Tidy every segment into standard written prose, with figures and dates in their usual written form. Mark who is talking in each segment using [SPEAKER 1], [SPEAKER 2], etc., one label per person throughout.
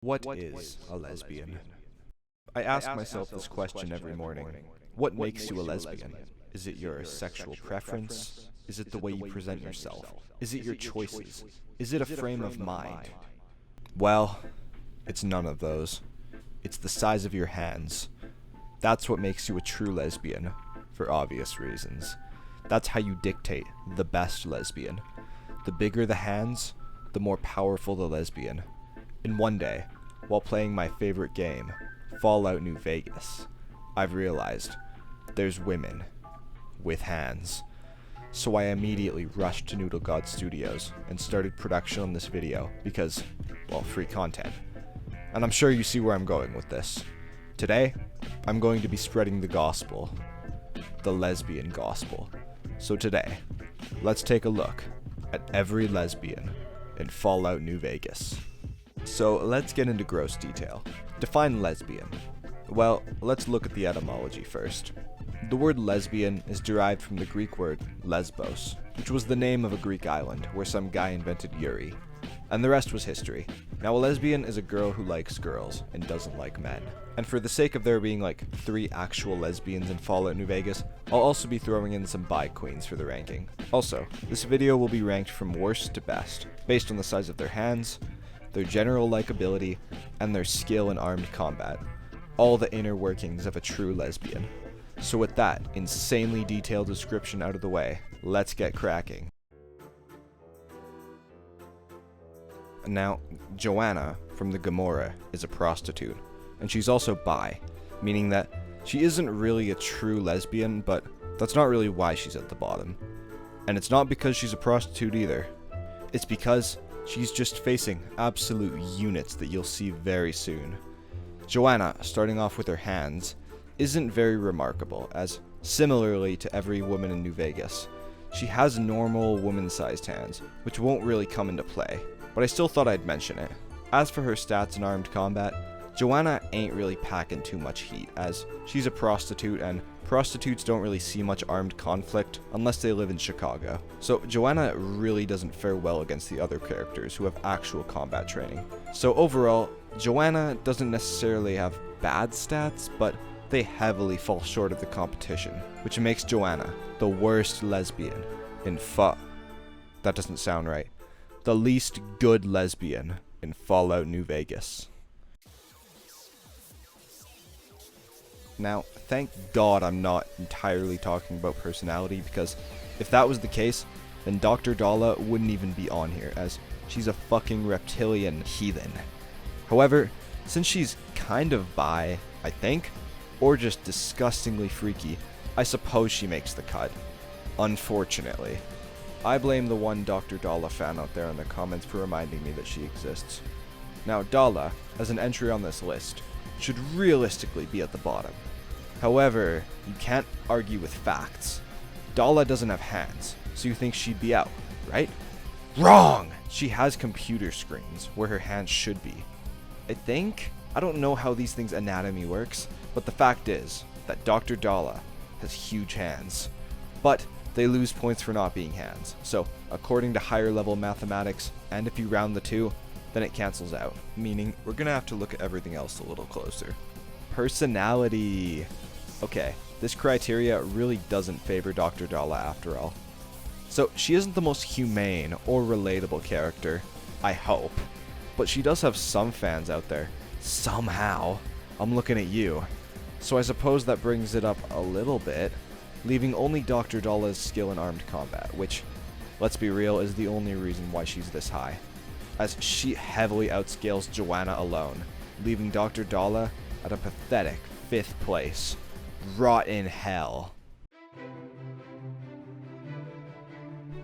[SPEAKER 1] What is a lesbian? I ask myself this question every morning. What makes you a lesbian? Is it your sexual preference? Is it the way you present yourself? Is it your choices? Is it a frame of mind? Well, it's none of those. It's the size of your hands. That's what makes you a true lesbian, for obvious reasons. That's how you dictate the best lesbian. The bigger the hands, the more powerful the lesbian. And one day, while playing my favorite game, Fallout New Vegas, I've realized there's women with hands. So I immediately rushed to NoodleGod Studios and started production on this video because, well, free content. And I'm sure you see where I'm going with this. Today, I'm going to be spreading the gospel. The lesbian gospel. So today, let's take a look at every lesbian in Fallout New Vegas. So let's get into gross detail. Define lesbian. Well, let's look at the etymology first. The word lesbian is derived from the Greek word lesbos, which was the name of a Greek island where some guy invented yuri. And the rest was history. Now a lesbian is a girl who likes girls and doesn't like men. And for the sake of there being like 3 actual lesbians in Fallout New Vegas, I'll also be throwing in some bi queens for the ranking. Also, this video will be ranked from worst to best, based on the size of their hands, their general likability, and their skill in armed combat. All the inner workings of a true lesbian. So with that insanely detailed description out of the way, let's get cracking. Now, Joanna from the Gomorrah is a prostitute, and she's also bi, meaning that she isn't really a true lesbian, but that's not really why she's at the bottom. And it's not because she's a prostitute either. It's because she's just facing absolute units that you'll see very soon. Joanna, starting off with her hands, isn't very remarkable, as similarly to every woman in New Vegas, she has normal woman-sized hands, which won't really come into play, but I still thought I'd mention it. As for her stats in armed combat, Joanna ain't really packing too much heat, as she's a prostitute and prostitutes don't really see much armed conflict unless they live in Chicago. So Joanna really doesn't fare well against the other characters who have actual combat training. So overall, Joanna doesn't necessarily have bad stats, but they heavily fall short of the competition, which makes Joanna the worst lesbian in that doesn't sound right. The least good lesbian in Fallout New Vegas. Now, thank God I'm not entirely talking about personality, because if that was the case, then Dr. Dala wouldn't even be on here, as she's a fucking reptilian heathen. However, since she's kind of bi, I think, or just disgustingly freaky, I suppose she makes the cut. Unfortunately. I blame the one Dr. Dala fan out there in the comments for reminding me that she exists. Now, Dala, as an entry on this list, should realistically be at the bottom. However, you can't argue with facts. Dala doesn't have hands, so you think she'd be out, right? Wrong! She has computer screens where her hands should be. I think? I don't know how these things' anatomy works, but the fact is that Dr. Dala has huge hands. But they lose points for not being hands, so according to higher level mathematics, and if you round the two, then it cancels out, meaning we're gonna have to look at everything else a little closer. Personality. Okay, this criteria really doesn't favor Dr. Dala after all. So she isn't the most humane or relatable character, I hope, but she does have some fans out there. Somehow. I'm looking at you. So I suppose that brings it up a little bit, leaving only Dr. Dala's skill in armed combat, which, let's be real, is the only reason why she's this high, as she heavily outscales Joanna alone, leaving Dr. Dala at a pathetic 5th place. Rot in hell.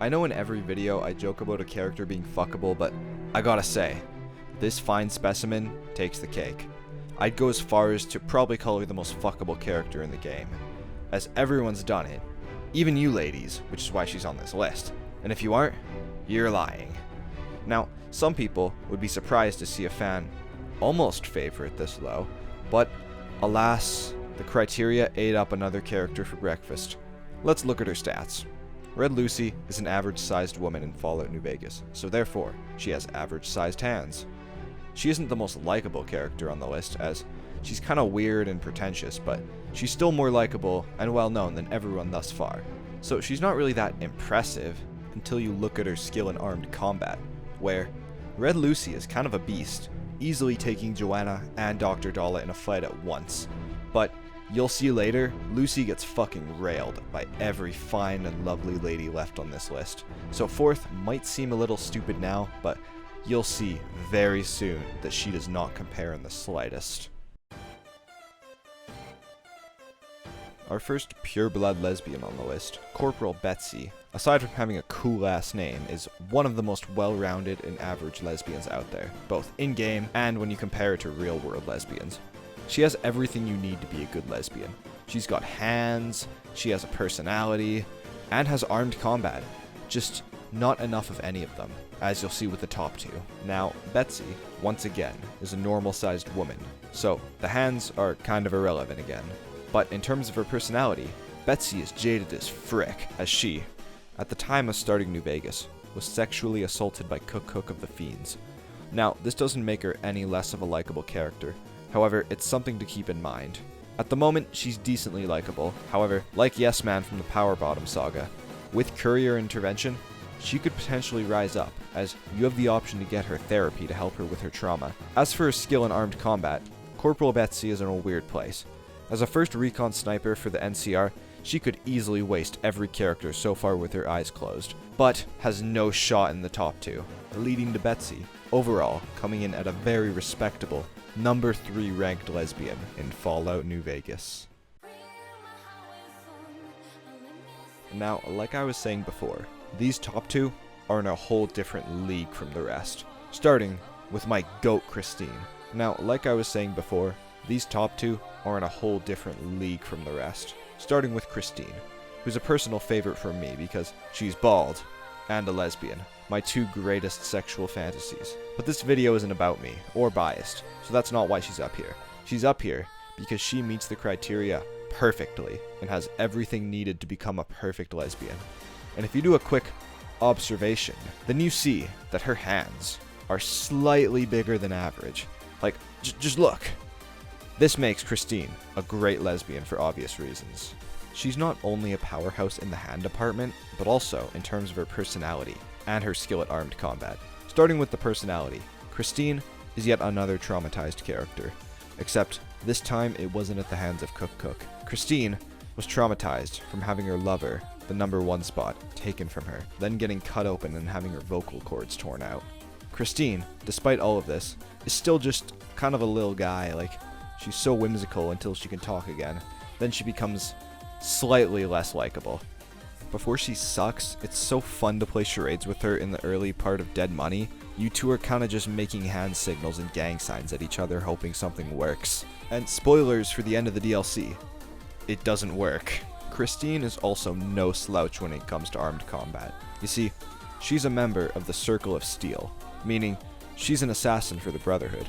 [SPEAKER 1] I know in every video I joke about a character being fuckable, but I gotta say, this fine specimen takes the cake. I'd go as far as to probably call her the most fuckable character in the game, as everyone's done it, even you ladies, which is why she's on this list, and if you aren't, you're lying. Now, some people would be surprised to see a fan almost favor it this low, but alas, the criteria ate up another character for breakfast. Let's look at her stats. Red Lucy is an average-sized woman in Fallout New Vegas, so therefore, she has average-sized hands. She isn't the most likable character on the list, as she's kinda weird and pretentious, but she's still more likable and well known than everyone thus far. So she's not really that impressive until you look at her skill in armed combat, where Red Lucy is kind of a beast, easily taking Joanna and Dr. Dala in a fight at once. But you'll see later, Lucy gets fucking railed by every fine and lovely lady left on this list. So 4th might seem a little stupid now, but you'll see very soon that she does not compare in the slightest. Our first pure-blood lesbian on the list, Corporal Betsy, aside from having a cool ass name, is one of the most well-rounded and average lesbians out there, both in-game and when you compare her to real-world lesbians. She has everything you need to be a good lesbian. She's got hands, she has a personality, and has armed combat. Just not enough of any of them, as you'll see with the top 2. Now, Betsy, once again, is a normal-sized woman, so the hands are kind of irrelevant again. But in terms of her personality, Betsy is jaded as frick, as she, at the time of starting New Vegas, was sexually assaulted by Cook of the Fiends. Now, this doesn't make her any less of a likable character, however, it's something to keep in mind. At the moment, she's decently likable, however, like Yes Man from the Power Bottom saga, with courier intervention, she could potentially rise up, as you have the option to get her therapy to help her with her trauma. As for her skill in armed combat, Corporal Betsy is in a weird place. As a first recon sniper for the NCR, she could easily waste every character so far with her eyes closed, but has no shot in the top 2, leading to Betsy, overall, coming in at a very respectable number 3 ranked lesbian in Fallout New Vegas. Now, like I was saying before, these top 2 are in a whole different league from the rest, starting with my GOAT Christine. Now, like I was saying before, these top 2 are in a whole different league from the rest, starting with Christine, who's a personal favorite for me because she's bald and a lesbian, my 2 greatest sexual fantasies. But this video isn't about me, or biased, so that's not why she's up here. She's up here because she meets the criteria perfectly and has everything needed to become a perfect lesbian. And if you do a quick observation, then you see that her hands are slightly bigger than average. Like, just look. This makes Christine a great lesbian for obvious reasons. She's not only a powerhouse in the hand department, but also in terms of her personality and her skill at armed combat. Starting with the personality, Christine is yet another traumatized character, except this time it wasn't at the hands of Cook. Christine was traumatized from having her lover, the number 1 spot, taken from her, then getting cut open and having her vocal cords torn out. Christine, despite all of this, is still just kind of a little guy. Like, she's so whimsical until she can talk again. Then she becomes slightly less likable. Before she sucks, it's so fun to play charades with her in the early part of Dead Money. You two are kinda just making hand signals and gang signs at each other hoping something works. And spoilers for the end of the DLC, it doesn't work. Christine is also no slouch when it comes to armed combat. You see, she's a member of the Circle of Steel, meaning she's an assassin for the Brotherhood.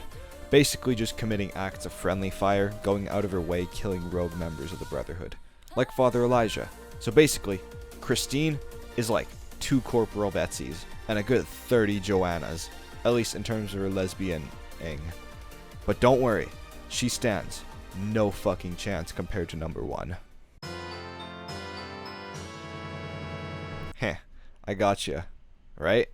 [SPEAKER 1] Basically just committing acts of friendly fire, going out of her way killing rogue members of the Brotherhood. Like Father Elijah. So basically, Christine is like 2 Corporal Betsy's and a good 30 Joannas, at least in terms of her lesbian-ing. But don't worry, she stands no fucking chance compared to number 1. Heh, I gotcha, right?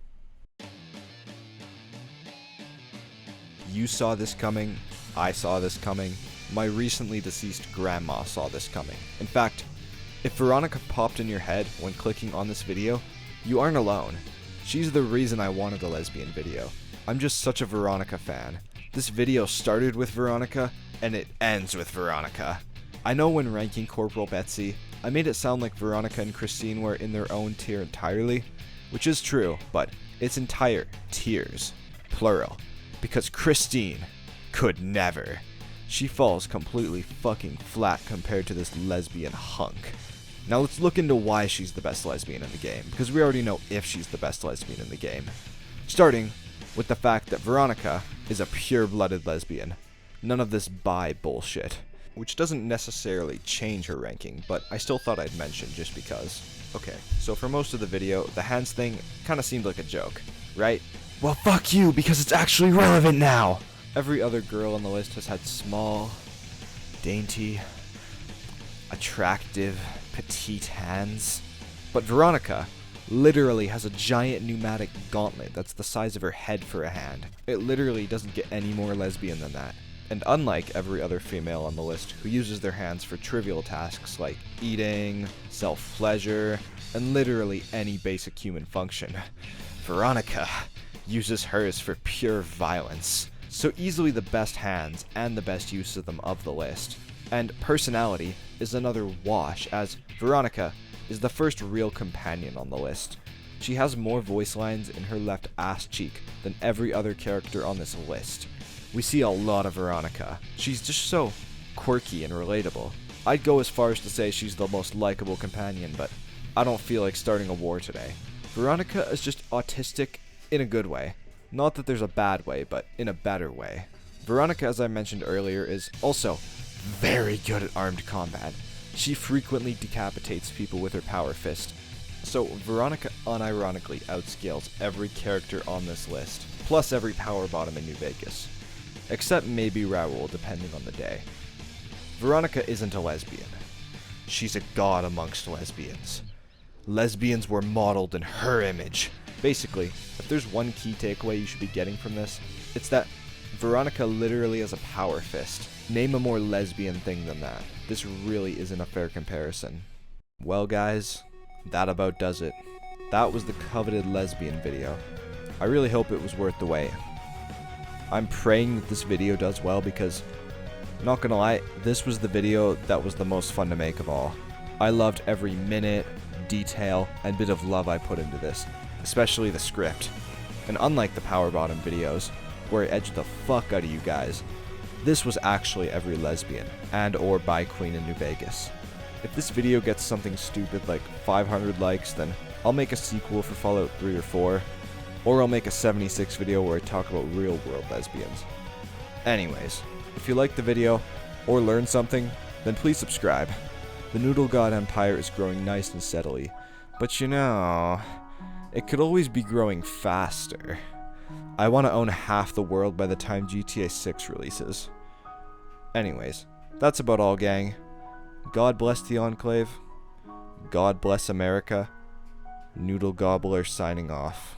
[SPEAKER 1] You saw this coming, I saw this coming, my recently deceased grandma saw this coming. In fact, if Veronica popped in your head when clicking on this video, you aren't alone. She's the reason I wanted a lesbian video. I'm just such a Veronica fan. This video started with Veronica, and it ends with Veronica. I know when ranking Corporal Betsy, I made it sound like Veronica and Christine were in their own tier entirely, which is true, but it's entire tiers, plural, because Christine could never. She falls completely fucking flat compared to this lesbian hunk. Now let's look into why she's the best lesbian in the game, because we already know if she's the best lesbian in the game. Starting with the fact that Veronica is a pure-blooded lesbian. None of this bi bullshit. Which doesn't necessarily change her ranking, but I still thought I'd mention just because. Okay, so for most of the video, the hands thing kinda seemed like a joke, right? Well, fuck you, because it's actually relevant now! Every other girl on the list has had small, dainty, attractive, petite hands. But Veronica literally has a giant pneumatic gauntlet that's the size of her head for a hand. It literally doesn't get any more lesbian than that. And unlike every other female on the list who uses their hands for trivial tasks like eating, self-pleasure, and literally any basic human function, Veronica uses hers for pure violence. So easily the best hands and the best use of them of the list. And personality is another wash, as Veronica is the first real companion on the list. She has more voice lines in her left ass cheek than every other character on this list. We see a lot of Veronica. She's just so quirky and relatable. I'd go as far as to say she's the most likable companion, but I don't feel like starting a war today. Veronica is just autistic in a good way. Not that there's a bad way, but in a better way. Veronica, as I mentioned earlier, is also very good at armed combat. She frequently decapitates people with her power fist. So Veronica unironically outscales every character on this list, plus every power bottom in New Vegas. Except maybe Raoul, depending on the day. Veronica isn't a lesbian. She's a god amongst lesbians. Lesbians were modeled in her image. Basically, if there's one key takeaway you should be getting from this, it's that Veronica literally has a power fist. Name a more lesbian thing than that. This really isn't a fair comparison. Well guys, that about does it. That was the coveted lesbian video. I really hope it was worth the wait. I'm praying that this video does well because, not gonna lie, this was the video that was the most fun to make of all. I loved every minute, detail, and bit of love I put into this, especially the script. And unlike the Power Bottom videos, where I edged the fuck out of you guys, this was actually every lesbian and or bi queen in New Vegas. If this video gets something stupid like 500 likes, then I'll make a sequel for Fallout 3 or 4, or I'll make a 76 video where I talk about real world lesbians. Anyways, if you liked the video, or learned something, then please subscribe. The NoodleGod Empire is growing nice and steadily, but you know, it could always be growing faster. I want to own half the world by the time GTA 6 releases. Anyways, that's about all, gang. God bless the Enclave. God bless America. Noodle Gobbler signing off.